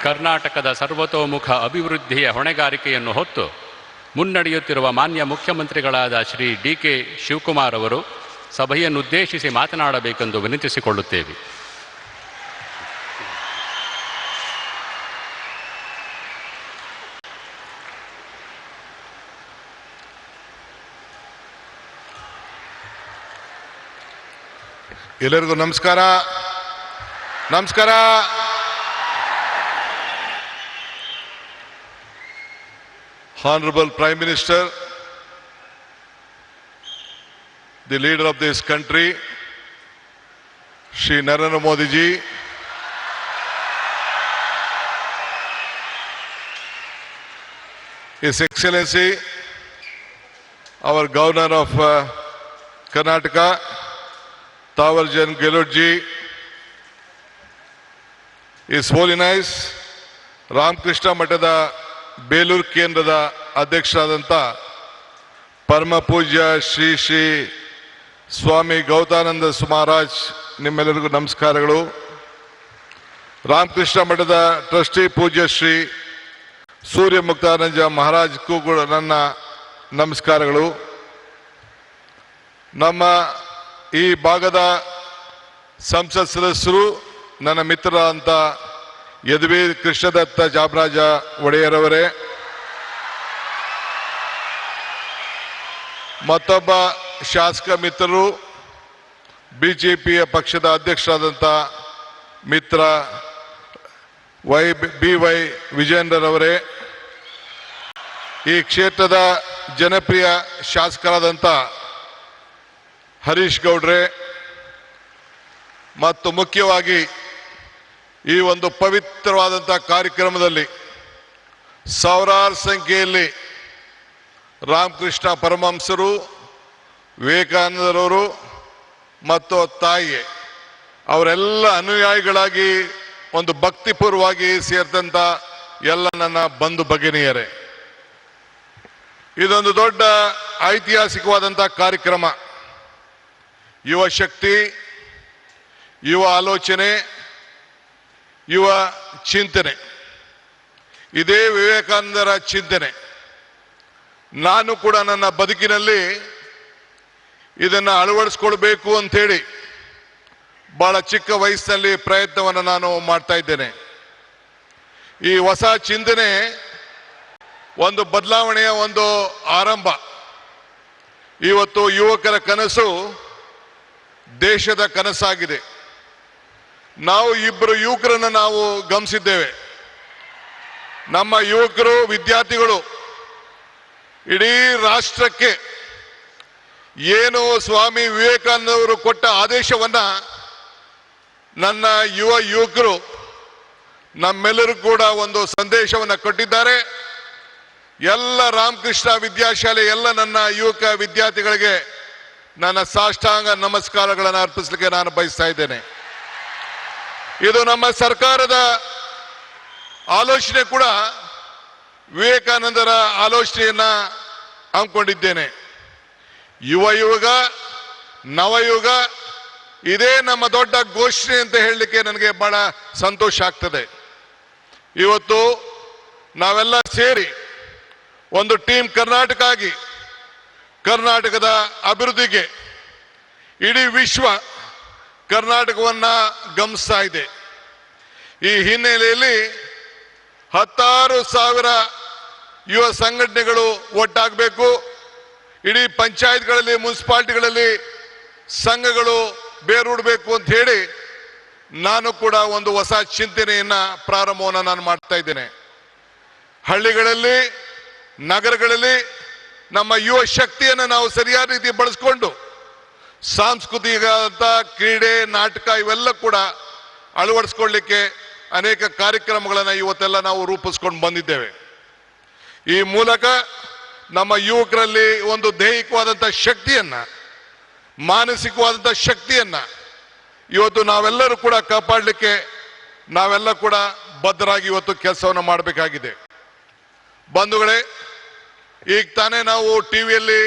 ಕರ್ನಾಟಕದ ಸರ್ವತೋಮುಖ ಅಭಿವೃದ್ಧಿಯ ಹೊಣೆಗಾರಿಕೆಯನ್ನು ಹೊತ್ತು ಮುನ್ನಡೆಯುತ್ತಿರುವ ಮಾನ್ಯ ಮುಖ್ಯಮಂತ್ರಿಗಳಾದ ಶ್ರೀ ಡಿ.ಕೆ. ಶಿವಕುಮಾರ್ ಅವರು ಸಭೆಯನ್ನುದ್ದೇಶಿಸಿ ಮಾತನಾಡಬೇಕೆಂದು ವಿನಂತಿಸಿಕೊಳ್ಳುತ್ತೇವೆ. ಎಲ್ಲರಿಗೂ ನಮಸ್ಕಾರ. ನಮಸ್ಕಾರ. Honorable Prime Minister, the leader of this country, Shri Narendra Modi ji, His Excellency, our Governor of Karnataka, Tawarjan Gehlot ji, His Holiness Ramakrishna ಮಠದ ಬೇಲೂರು ಕೇಂದ್ರದ ಅಧ್ಯಕ್ಷರಾದಂಥ ಪರಮ ಪೂಜ್ಯ ಶ್ರೀ ಶ್ರೀ ಸ್ವಾಮಿ ಗೌತಾನಂದ ಮಹಾರಾಜ್, ನಿಮ್ಮೆಲ್ಲರಿಗೂ ನಮಸ್ಕಾರಗಳು. ರಾಮಕೃಷ್ಣ ಮಠದ ಟ್ರಸ್ಟಿ ಪೂಜ್ಯ ಶ್ರೀ ಸೂರ್ಯ ಮುಕ್ತಾನಂದ ಮಹಾರಾಜ್ಗೂ ಕೂಡ ನನ್ನ ನಮಸ್ಕಾರಗಳು. ನಮ್ಮ ಈ ಭಾಗದ ಸಂಸತ್ ಸದಸ್ಯರು, ನನ್ನ ಮಿತ್ರರಾದಂಥ ಯದುವೀ ಕೃಷ್ಣದತ್ತ ಜಾಮರಾಜ ಒಡೆಯರವರೇ, ಮತ್ತೊಬ್ಬ ಶಾಸಕ ಮಿತ್ರರು, ಬಿಜೆಪಿಯ ಪಕ್ಷದ ಅಧ್ಯಕ್ಷರಾದಂಥ ಮಿತ್ರ ಬಿ.ವೈ. ವಿಜೇಂದ್ರರವರೇ, ಈ ಕ್ಷೇತ್ರದ ಜನಪ್ರಿಯ ಶಾಸಕರಾದಂಥ ಹರೀಶ್ ಗೌಡ್ರೆ, ಮತ್ತು ಮುಖ್ಯವಾಗಿ ಈ ಒಂದು ಪವಿತ್ರವಾದಂಥ ಕಾರ್ಯಕ್ರಮದಲ್ಲಿ ಸಾವಿರಾರು ಸಂಖ್ಯೆಯಲ್ಲಿ ರಾಮಕೃಷ್ಣ ಪರಮಹಂಸರು, ವಿವೇಕಾನಂದರವರು ಮತ್ತು ತಾಯಿ ಅವರೆಲ್ಲ ಅನುಯಾಯಿಗಳಾಗಿ ಒಂದು ಭಕ್ತಿಪೂರ್ವವಾಗಿ ಸೇರಿದಂಥ ಎಲ್ಲ ನನ್ನ ಬಂಧು ಭಗಿನಿಯರೇ, ಇದೊಂದು ದೊಡ್ಡ ಐತಿಹಾಸಿಕವಾದಂಥ ಕಾರ್ಯಕ್ರಮ. ಯುವ ಶಕ್ತಿ, ಯುವ ಆಲೋಚನೆ, ಯುವ ಚಿಂತನೆ, ಇದೇ ವಿವೇಕಾನಂದರ ಚಿಂತನೆ. ನಾನು ಕೂಡ ನನ್ನ ಬದುಕಿನಲ್ಲಿ ಇದನ್ನು ಅಳವಡಿಸ್ಕೊಳ್ಬೇಕು ಅಂಥೇಳಿ ಬಹಳ ಚಿಕ್ಕ ವಯಸ್ಸಿನಲ್ಲಿ ಪ್ರಯತ್ನವನ್ನು ನಾನು ಮಾಡ್ತಾ ಇದ್ದೇನೆ. ಈ ಹೊಸ ಚಿಂತನೆ ಒಂದು ಬದಲಾವಣೆಯ ಒಂದು ಆರಂಭ. ಇವತ್ತು ಯುವಕರ ಕನಸು ದೇಶದ ಕನಸಾಗಿದೆ. ನಾವು ಇಬ್ಬರು ಯುವಕರನ್ನು ನಾವು ಗಮನಿಸಿದ್ದೇವೆ. ನಮ್ಮ ಯುವಕರು, ವಿದ್ಯಾರ್ಥಿಗಳು ಇಡೀ ರಾಷ್ಟ್ರಕ್ಕೆ ಏನು ಸ್ವಾಮಿ ವಿವೇಕಾನಂದವರು ಕೊಟ್ಟ ಆದೇಶವನ್ನ ನನ್ನ ಯುವಕರು ನಮ್ಮೆಲ್ಲರೂ ಕೂಡ ಒಂದು ಸಂದೇಶವನ್ನು ಕೊಟ್ಟಿದ್ದಾರೆ. ಎಲ್ಲ ರಾಮಕೃಷ್ಣ ವಿದ್ಯಾಶಾಲೆ ಎಲ್ಲ ನನ್ನ ಯುವಕ ವಿದ್ಯಾರ್ಥಿಗಳಿಗೆ ನನ್ನ ಸಾಷ್ಟಾಂಗ ನಮಸ್ಕಾರಗಳನ್ನು ಅರ್ಪಿಸಲಿಕ್ಕೆ ನಾನು ಬಯಸ್ತಾ ಇದ್ದೇನೆ. ಇದು ನಮ್ಮ ಸರ್ಕಾರದ ಆಲೋಚನೆ ಕೂಡ ವಿವೇಕಾನಂದರ ಆಲೋಚನೆಯನ್ನ ಹಮ್ಮಿಕೊಂಡಿದ್ದೇನೆ. ಯುಗ ನವಯುಗ, ಇದೇ ನಮ್ಮ ದೊಡ್ಡ ಘೋಷಣೆ ಅಂತ ಹೇಳಲಿಕ್ಕೆ ನನಗೆ ಬಹಳ ಸಂತೋಷ ಆಗ್ತದೆ. ಇವತ್ತು ನಾವೆಲ್ಲ ಸೇರಿ ಒಂದು ಟೀಮ್ ಕರ್ನಾಟಕ ಆಗಿ ಕರ್ನಾಟಕದ ಅಭಿವೃದ್ಧಿಗೆ ಇಡೀ ವಿಶ್ವ ಕರ್ನಾಟಕವನ್ನ ಗಮನಿಸ್ತಾ ಇದೆ. ಈ ಹಿನ್ನೆಲೆಯಲ್ಲಿ 10,000 ಯುವ ಸಂಘಟನೆಗಳು ಒಟ್ಟಾಗಬೇಕು. ಇಡೀ ಪಂಚಾಯತ್ಗಳಲ್ಲಿ, ಮುನ್ಸಿಪಾಲಿಟಿಗಳಲ್ಲಿ ಸಂಘಗಳು ಬೇರೂಡಬೇಕು ಅಂತ ಹೇಳಿ ನಾನು ಕೂಡ ಒಂದು ಹೊಸ ಚಿಂತನೆಯನ್ನ ಪ್ರಾರಂಭವನ್ನು ನಾನು ಮಾಡ್ತಾ ಇದ್ದೇನೆ. ಹಳ್ಳಿಗಳಲ್ಲಿ, ನಗರಗಳಲ್ಲಿ ನಮ್ಮ ಯುವ ಶಕ್ತಿಯನ್ನು ನಾವು ಸರಿಯಾದ ರೀತಿ ಬಳಸ್ಕೊಂಡು ಸಾಂಸ್ಕೃತಿಕ ಕ್ರೀಡೆ, ನಾಟಕ ಇವೆಲ್ಲ ಕೂಡ ಅಳವಡಿಸ್ಕೊಳ್ಳಿಕ್ಕೆ ಅನೇಕ ಕಾರ್ಯಕ್ರಮಗಳನ್ನು ಇವತ್ತೆಲ್ಲ ನಾವು ರೂಪಿಸ್ಕೊಂಡು ಬಂದಿದ್ದೇವೆ. ಈ ಮೂಲಕ ನಮ್ಮ ಯುವಕರಲ್ಲಿ ಒಂದು ದೈಹಿಕವಾದಂಥ ಶಕ್ತಿಯನ್ನ, ಮಾನಸಿಕವಾದಂಥ ಶಕ್ತಿಯನ್ನ ಇವತ್ತು ನಾವೆಲ್ಲರೂ ಕೂಡ ಕಾಪಾಡಲಿಕ್ಕೆ ನಾವೆಲ್ಲ ಕೂಡ ಬದ್ಧರಾಗಿ ಇವತ್ತು ಕೆಲಸವನ್ನು ಮಾಡಬೇಕಾಗಿದೆ. ಬಂಧುಗಳೇ, ಈಗ ತಾನೇ ನಾವು ಟಿವಿಯಲ್ಲಿ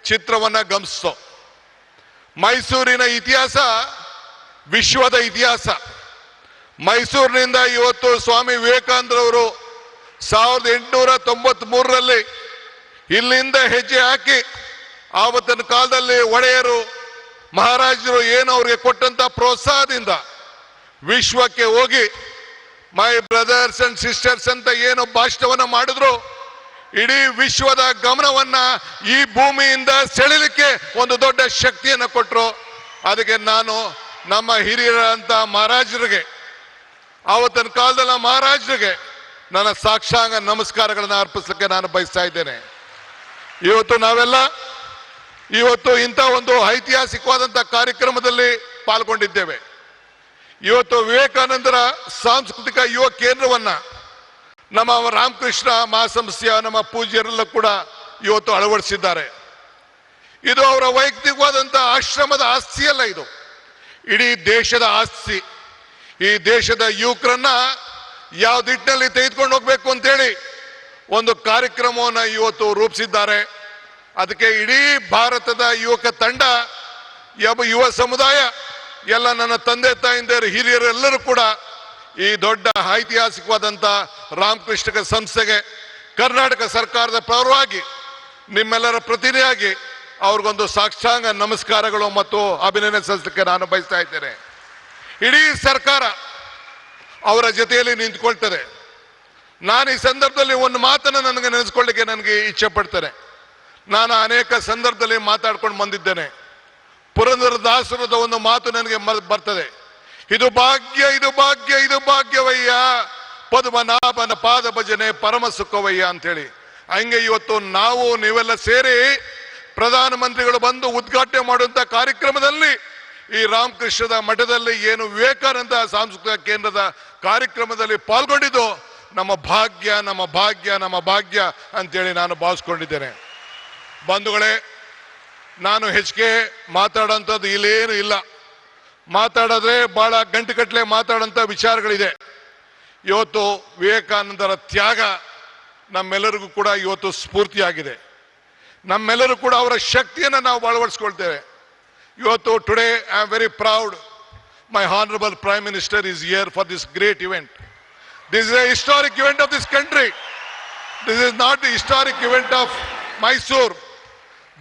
ಚಿತ್ರವನ್ನ ಗಮನಿಸ್ತೋ. ಮೈಸೂರಿನ ಇತಿಹಾಸ ವಿಶ್ವದ ಇತಿಹಾಸ. ಮೈಸೂರಿನಿಂದ ಇವತ್ತು ಸ್ವಾಮಿ ವಿವೇಕಾನಂದರವರು 1893ರಲ್ಲಿ ಇಲ್ಲಿಂದ ಹೆಜ್ಜೆ ಹಾಕಿ ಆವತ್ತಿನ ಕಾಲದಲ್ಲಿ ಒಡೆಯರು ಮಹಾರಾಜರು ಏನು ಅವ್ರಿಗೆ ಕೊಟ್ಟಂತ ಪ್ರೋತ್ಸಾಹದಿಂದ ವಿಶ್ವಕ್ಕೆ ಹೋಗಿ ಮೈ ಬ್ರದರ್ಸ್ ಅಂಡ್ ಸಿಸ್ಟರ್ಸ್ ಅಂತ ಏನು ಭಾಷಣವನ್ನ ಮಾಡಿದ್ರು, ಇಡೀ ವಿಶ್ವದ ಗಮನವನ್ನ ಈ ಭೂಮಿಯಿಂದ ಸೆಳೆಯಲಿಕ್ಕೆ ಒಂದು ದೊಡ್ಡ ಶಕ್ತಿಯನ್ನು ಕೊಟ್ಟರು. ಅದಕ್ಕೆ ನಾನು ನಮ್ಮ ಹಿರಿಯರಂತ ಮಹಾರಾಜರಿಗೆ, ಆವತ್ತಿನ ಕಾಲದಲ್ಲಿ ಮಹಾರಾಜರಿಗೆ ನನ್ನ ಸಾಕ್ಷಾಂಗ ನಮಸ್ಕಾರಗಳನ್ನು ಅರ್ಪಿಸಲಿಕ್ಕೆ ನಾನು ಬಯಸ್ತಾ ಇದ್ದೇನೆ. ಇವತ್ತು ನಾವೆಲ್ಲ ಇಂಥ ಒಂದು ಐತಿಹಾಸಿಕವಾದಂಥ ಕಾರ್ಯಕ್ರಮದಲ್ಲಿ ಪಾಲ್ಗೊಂಡಿದ್ದೇವೆ. ಇವತ್ತು ವಿವೇಕಾನಂದರ ಸಾಂಸ್ಕೃತಿಕ ಯುವ ಕೇಂದ್ರವನ್ನ ನಮ್ಮ ರಾಮಕೃಷ್ಣ ಮಹಾಸಂಸ್ಥೆಯ ನಮ್ಮ ಪೂಜ್ಯರೆಲ್ಲ ಕೂಡ ಇವತ್ತು ಅಳವಡಿಸಿದ್ದಾರೆ. ಇದು ಅವರ ವೈಯಕ್ತಿಕವಾದಂಥ ಆಶ್ರಮದ ಆಸ್ತಿಯಲ್ಲ, ಇದು ಇಡೀ ದೇಶದ ಆಸ್ತಿ. ಈ ದೇಶದ ಯುವಕರನ್ನ ಯಾವ ದಿಟ್ಟಿನಲ್ಲಿ ತೆಗೆದುಕೊಂಡು ಹೋಗ್ಬೇಕು ಅಂತೇಳಿ ಒಂದು ಕಾರ್ಯಕ್ರಮವನ್ನು ಇವತ್ತು ರೂಪಿಸಿದ್ದಾರೆ. ಅದಕ್ಕೆ ಇಡೀ ಭಾರತದ ಯುವಕ ತಂಡ, ಯುವ ಸಮುದಾಯ, ಎಲ್ಲ ನನ್ನ ತಂದೆ ತಾಯಿಂದಿರು ಹಿರಿಯರೆಲ್ಲರೂ ಕೂಡ ಈ ದೊಡ್ಡ ಐತಿಹಾಸಿಕವಾದಂಥ ರಾಮಕೃಷ್ಣ ಸಂಸ್ಥೆಗೆ ಕರ್ನಾಟಕ ಸರ್ಕಾರದ ಪರವಾಗಿ ನಿಮ್ಮೆಲ್ಲರ ಪ್ರತಿನಿಧಿಯಾಗಿ ಅವ್ರಿಗೊಂದು ಸಾಷ್ಟಾಂಗ ನಮಸ್ಕಾರಗಳು ಮತ್ತು ಅಭಿನಂದನೆ ಸಲ್ಲಿಸಲಿಕ್ಕೆ ನಾನು ಬಯಸ್ತಾ ಇದ್ದೇನೆ. ಇಡೀ ಸರ್ಕಾರ ಅವರ ಜೊತೆಯಲ್ಲಿ ನಿಂತ್ಕೊಳ್ತದೆ. ನಾನು ಈ ಸಂದರ್ಭದಲ್ಲಿ ಒಂದು ಮಾತನ್ನು ನನಗೆ ನೆನೆಸ್ಕೊಳ್ಳಿಕ್ಕೆ ನನಗೆ ಇಚ್ಛೆ ಪಡ್ತೇನೆ. ನಾನು ಅನೇಕ ಸಂದರ್ಭದಲ್ಲಿ ಮಾತಾಡ್ಕೊಂಡು ಬಂದಿದ್ದೇನೆ. ಪುರಂದರದಾಸರದ ಒಂದು ಮಾತು ನನಗೆ ಬರ್ತದೆ, ಇದು ಭಾಗ್ಯ, ಇದು ಭಾಗ್ಯ, ಇದು ಭಾಗ್ಯವಯ್ಯ, ಪದ್ಮನಾಭನ ಪಾದ ಭಜನೆ ಪರಮ ಸುಖವಯ್ಯ ಅಂತೇಳಿ. ಹಂಗೆ ಇವತ್ತು ನಾವು ನೀವೆಲ್ಲ ಸೇರಿ ಪ್ರಧಾನಮಂತ್ರಿಗಳು ಬಂದು ಉದ್ಘಾಟನೆ ಮಾಡುವಂತ ಕಾರ್ಯಕ್ರಮದಲ್ಲಿ ಈ ರಾಮಕೃಷ್ಣದ ಮಠದಲ್ಲಿ ಏನು ವಿವೇಕಾನಂದ ಸಾಂಸ್ಕೃತಿಕ ಕೇಂದ್ರದ ಕಾರ್ಯಕ್ರಮದಲ್ಲಿ ಪಾಲ್ಗೊಂಡಿದ್ದು ನಮ್ಮ ಭಾಗ್ಯ, ನಮ್ಮ ಭಾಗ್ಯ, ನಮ್ಮ ಭಾಗ್ಯ ಅಂತೇಳಿ ನಾನು ಭಾವಿಸ್ಕೊಂಡಿದ್ದೇನೆ. ಬಂಧುಗಳೇ, ನಾನು ಹೆಚ್ಚಿಗೆ ಮಾತಾಡೋಂಥದ್ದು ಇಲ್ಲೇನು ಇಲ್ಲ. ಮಾತಾಡಿದ್ರೆ ಬಹಳ ಗಂಟೆಗಟ್ಟಲೆ ಮಾತಾಡೋಂಥ ವಿಚಾರಗಳಿದೆ. ಇವತ್ತು ವಿವೇಕಾನಂದರ ತ್ಯಾಗ ನಮ್ಮೆಲ್ಲರಿಗೂ ಕೂಡ ಇವತ್ತು ಸ್ಫೂರ್ತಿಯಾಗಿದೆ. ನಮ್ಮೆಲ್ಲರೂ ಕೂಡ ಅವರ ಶಕ್ತಿಯನ್ನು ನಾವು ಅಳವಡಿಸ್ಕೊಳ್ತೇವೆ. ಇವತ್ತು today I am very proud, my honourable prime minister is here for this great event. This is A historic event of this country. This is not the historic event of Mysore.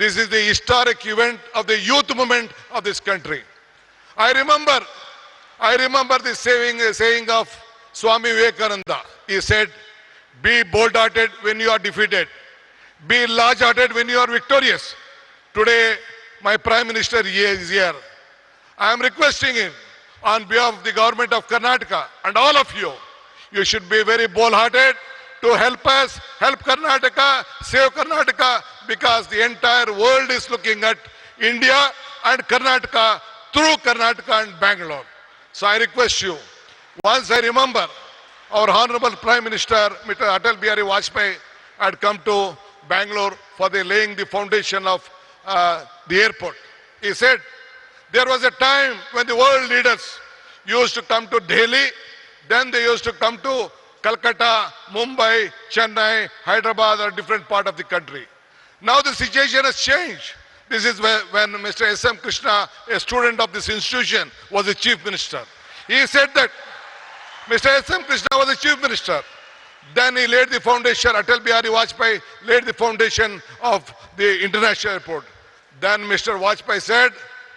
This is the historic event of the youth movement of this country. I remember the saying of Swami Vivekananda. He said, be bold-hearted when you are defeated. Be large-hearted when you are victorious. Today, my Prime Minister is here. I am requesting him on behalf of the government of Karnataka and all of you, you should be very bold-hearted to help us, help Karnataka, save Karnataka, because the entire world is looking at India and Karnataka through Karnataka and Bangalore. So I request you, once I remember our Honorable Prime Minister, Mr. Atal Bihari Vajpayee, had come to Bangalore for the laying the foundation of the airport. He said, there was a time when the world leaders used to come to Delhi, then they used to come to Calcutta, Mumbai, Chennai, Hyderabad, or different part of the country. Now the situation has changed. This is when Mr. S.M. Krishna, a student of this institution, was the chief minister. He said that Mr. S.M. Krishna was the chief minister. Then he laid the foundation, Atal Bihari Vajpayee laid the foundation of the international airport. Then Mr. Vajpayee said,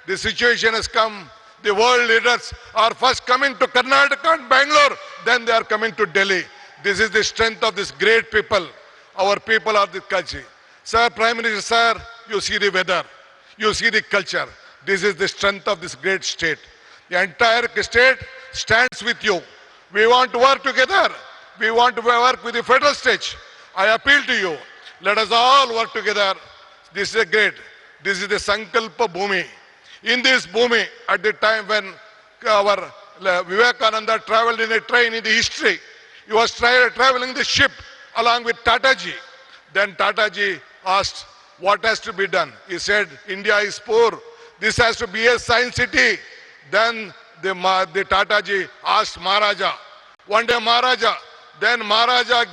the situation has come. The world leaders are first coming to Karnataka and Bangalore, then they are coming to Delhi. This is the strength of this great people. Our people are the culture. Sir, Prime Minister, sir, you see the weather, you see the culture. This is the strength of this great state. The entire state stands with you. We want to work together. We want to work with the federal state. I appeal to you. Let us all work together. This is great. This is the Sankalpa Bhumi. In this Bhumi, at the time when our Vivekananda traveled in a train in the history, he was traveling the ship along with Tataji. Then Tataji asked, what has to be done? He said, India is poor. This has to be a science city. Then the Tataji asked Maharaja. One day Maharaja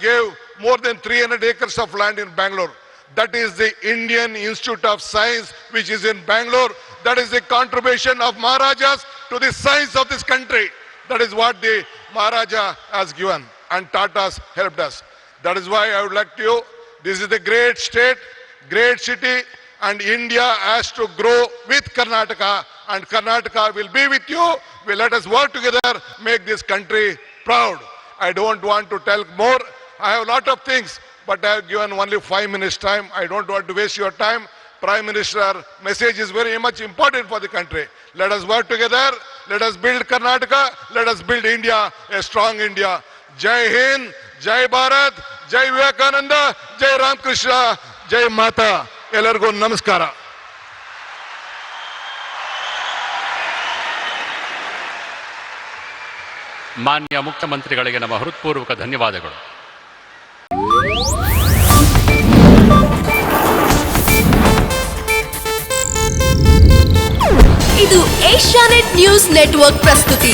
gave more than 300 acres of land in Bangalore. That is the Indian Institute of Science, which is in Bangalore. That is the contribution of Maharajas to the science of this country. That is what the Maharaja has given and Tatas helped us. That is why I would like to you, this is a great state, great city, and India has to grow with Karnataka, and Karnataka will be with you. Let us work together, make this country proud. I don't want to tell more. I have a lot of things, but I have given only 5 minutes time. I don't want to waste your time. Prime Minister message is very much important for the country. Let us work together. Let us build Karnataka. Let us build India, a strong India. Jai Hind, Jai Bharat, Jai Vivekananda, Jai Ram Krishna, Jai Mata. ಎಲ್ಲರಿಗೂ ನಮಸ್ಕಾರ. ಮಾನ್ಯ ಮುಖ್ಯಮಂತ್ರಿಗಳಿಗೆ ನಮ್ಮ ಹೃತ್ಪೂರ್ವಕ ಧನ್ಯವಾದಗಳು. ಇದು Asianet news network ಪ್ರಸ್ತುತಿ.